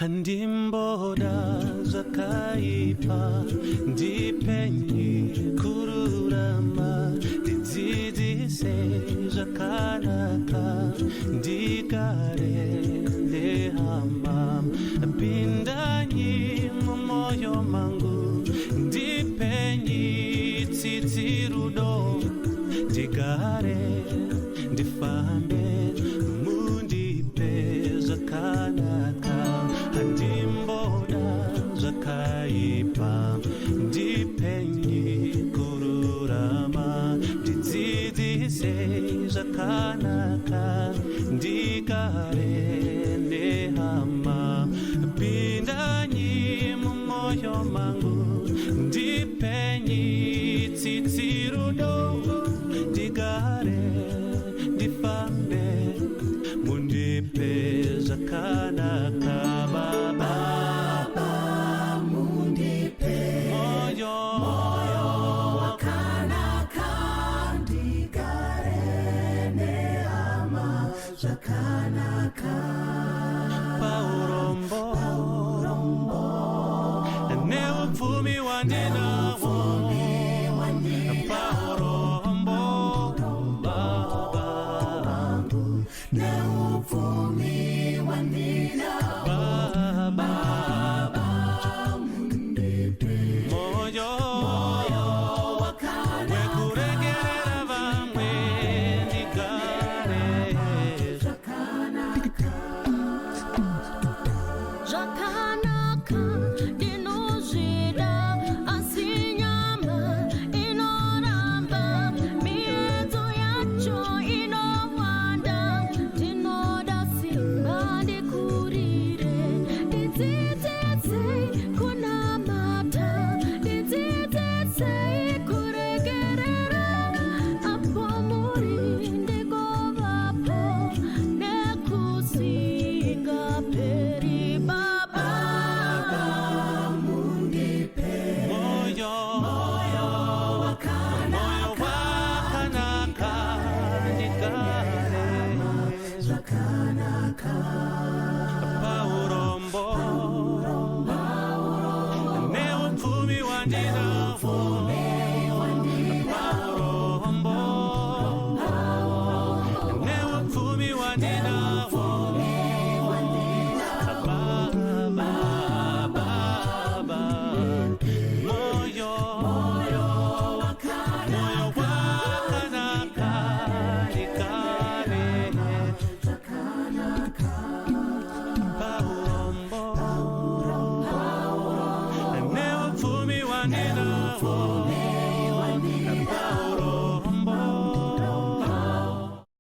Handimboda zakaipa ndipenyi kururama dizidise zakanaka ndikare lehama pindanyi moyo mangu ndipenyi titirudo digare ndifambe mundipe zakanaka handimboda zakaipa ndipenyi kururama dizidise zakanaka ndikare lehama pindanyi moyo mangu ndipenyi titirudo digare ndifambe mundipe zakanaka baba mundipe moyo wakanaka digare neama zakanaka paurombo neupfumi wandinawo paurombo baba neupfumi wandinawo baba mundipe moyo wakanaka wekuregerera vamwe ndigare Zvakanaka ndinozvida asi nyama inoramba miedzo yacho inowanda ndinoda simba ndikurire ndidzidzisei kunamata ndidzidzisei kuregerera apo muri ndigovapo nekusingaperi baba mundipe moyo wakanaka wakanaka ndigare zakanaka paurombo neupfumi wandinawo paurombo neupfumi wandinawo baba moyo wakanaka ndigare paurombo neupfumi wandinawo